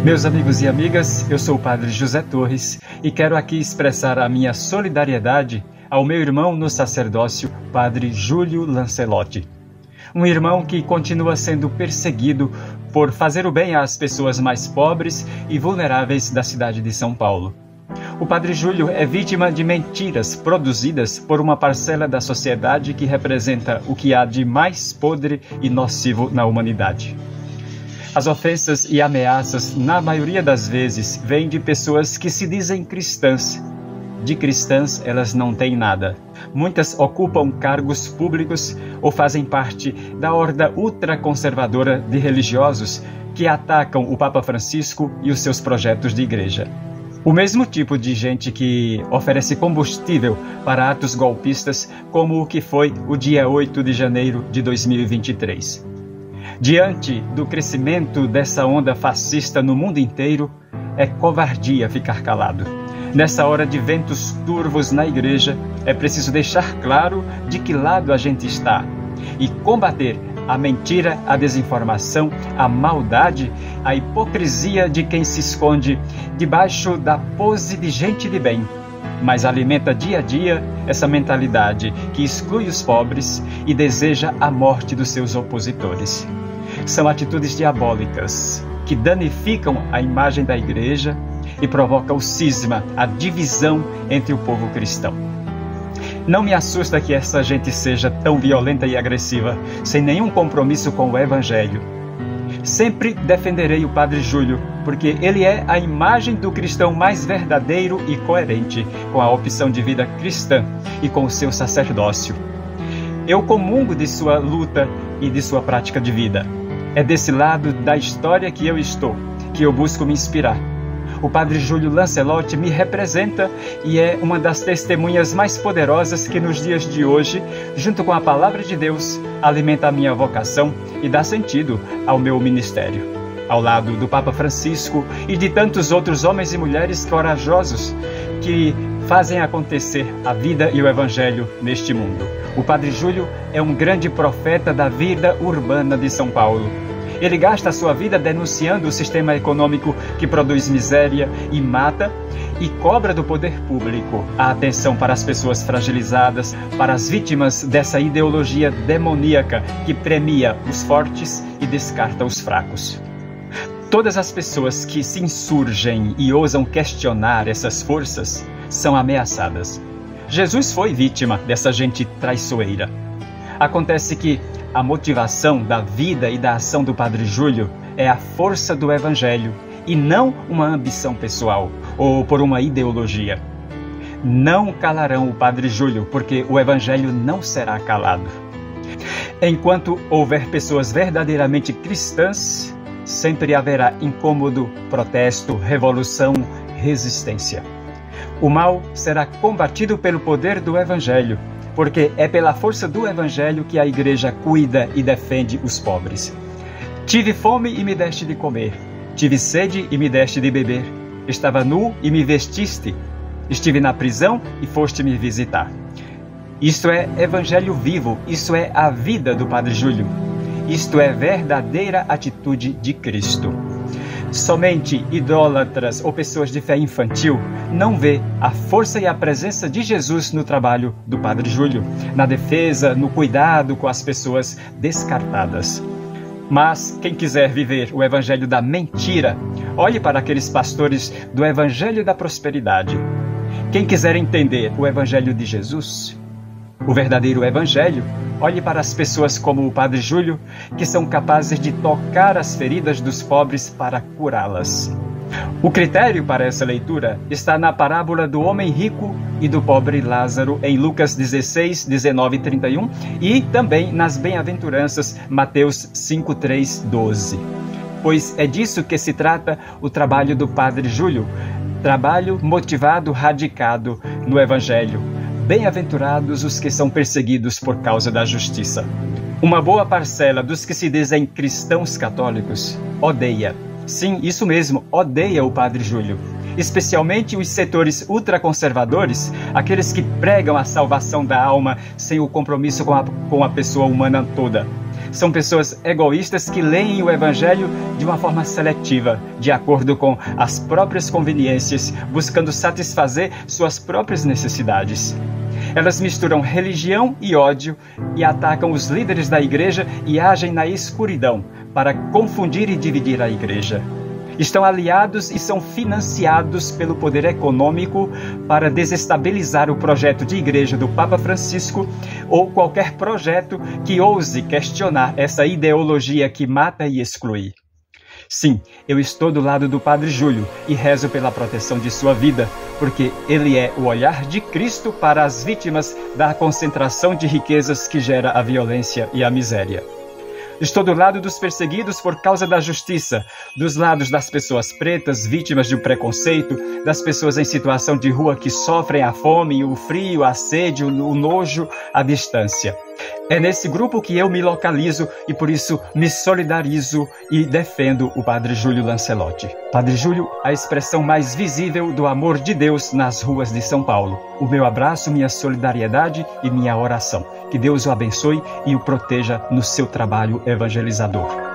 Meus amigos e amigas, eu sou o Padre José Torres e quero aqui expressar a minha solidariedade ao meu irmão no sacerdócio, Padre Júlio Lancelotti. Um irmão que continua sendo perseguido por fazer o bem às pessoas mais pobres e vulneráveis da cidade de São Paulo. O Padre Júlio é vítima de mentiras produzidas por uma parcela da sociedade que representa o que há de mais podre e nocivo na humanidade. As ofensas e ameaças, na maioria das vezes, vêm de pessoas que se dizem cristãs. De cristãs, elas não têm nada. Muitas ocupam cargos públicos ou fazem parte da horda ultraconservadora de religiosos que atacam o Papa Francisco e os seus projetos de igreja. O mesmo tipo de gente que oferece combustível para atos golpistas, como o que foi o dia 8 de janeiro de 2023. Diante do crescimento dessa onda fascista no mundo inteiro, é covardia ficar calado. Nessa hora de ventos turvos na igreja, é preciso deixar claro de que lado a gente está e combater a mentira, a desinformação, a maldade, a hipocrisia de quem se esconde debaixo da pose de gente de bem, mas alimenta dia a dia essa mentalidade que exclui os pobres e deseja a morte dos seus opositores. São atitudes diabólicas que danificam a imagem da igreja e provocam o cisma, a divisão entre o povo cristão. Não me assusta que essa gente seja tão violenta e agressiva, sem nenhum compromisso com o Evangelho. Sempre defenderei o Padre Júlio, porque ele é a imagem do cristão mais verdadeiro e coerente com a opção de vida cristã e com o seu sacerdócio. Eu comungo de sua luta e de sua prática de vida. É desse lado da história que eu estou, que eu busco me inspirar. O Padre Júlio Lancelotti me representa e é uma das testemunhas mais poderosas que nos dias de hoje, junto com a Palavra de Deus, alimenta a minha vocação e dá sentido ao meu ministério. Ao lado do Papa Francisco e de tantos outros homens e mulheres corajosos que fazem acontecer a vida e o Evangelho neste mundo. O Padre Júlio é um grande profeta da vida urbana de São Paulo. Ele gasta a sua vida denunciando o sistema econômico que produz miséria e mata e cobra do poder público a atenção para as pessoas fragilizadas, para as vítimas dessa ideologia demoníaca que premia os fortes e descarta os fracos. Todas as pessoas que se insurgem e ousam questionar essas forças são ameaçadas. Jesus foi vítima dessa gente traiçoeira. Acontece que a motivação da vida e da ação do Padre Júlio é a força do Evangelho e não uma ambição pessoal ou por uma ideologia. Não calarão o Padre Júlio, porque o Evangelho não será calado. Enquanto houver pessoas verdadeiramente cristãs, sempre haverá incômodo, protesto, revolução, resistência. O mal será combatido pelo poder do Evangelho, porque é pela força do Evangelho que a igreja cuida e defende os pobres. Tive fome e me deste de comer. Tive sede e me deste de beber. Estava nu e me vestiste. Estive na prisão e foste me visitar. Isto é Evangelho vivo, isso é a vida do Padre Júlio. Isto é verdadeira atitude de Cristo. Somente idólatras ou pessoas de fé infantil não vê a força e a presença de Jesus no trabalho do Padre Júlio, na defesa, no cuidado com as pessoas descartadas. Mas quem quiser viver o evangelho da mentira, olhe para aqueles pastores do evangelho da prosperidade. Quem quiser entender o evangelho de Jesus, o verdadeiro evangelho, olhe para as pessoas como o Padre Júlio, que são capazes de tocar as feridas dos pobres para curá-las. O critério para essa leitura está na parábola do homem rico e do pobre Lázaro, em Lucas 16, 19 e 31, e também nas bem-aventuranças, Mateus 5, 3, 12. Pois é disso que se trata o trabalho do Padre Júlio, trabalho motivado, radicado no Evangelho. Bem-aventurados os que são perseguidos por causa da justiça. Uma boa parcela dos que se dizem cristãos católicos odeia. Sim, isso mesmo, odeia o Padre Júlio. Especialmente os setores ultraconservadores, aqueles que pregam a salvação da alma sem o compromisso com a pessoa humana toda. São pessoas egoístas que leem o Evangelho de uma forma seletiva, de acordo com as próprias conveniências, buscando satisfazer suas próprias necessidades. Elas misturam religião e ódio e atacam os líderes da igreja e agem na escuridão para confundir e dividir a igreja. Estão aliados e são financiados pelo poder econômico para desestabilizar o projeto de igreja do Papa Francisco ou qualquer projeto que ouse questionar essa ideologia que mata e exclui. Sim, eu estou do lado do Padre Júlio e rezo pela proteção de sua vida, porque ele é o olhar de Cristo para as vítimas da concentração de riquezas que gera a violência e a miséria. Estou do lado dos perseguidos por causa da justiça, dos lados das pessoas pretas, vítimas de um preconceito, das pessoas em situação de rua que sofrem a fome, o frio, a sede, o nojo, a distância. É nesse grupo que eu me localizo e por isso me solidarizo e defendo o Padre Júlio Lancelotti. Padre Júlio, a expressão mais visível do amor de Deus nas ruas de São Paulo. O meu abraço, minha solidariedade e minha oração. Que Deus o abençoe e o proteja no seu trabalho evangelizador.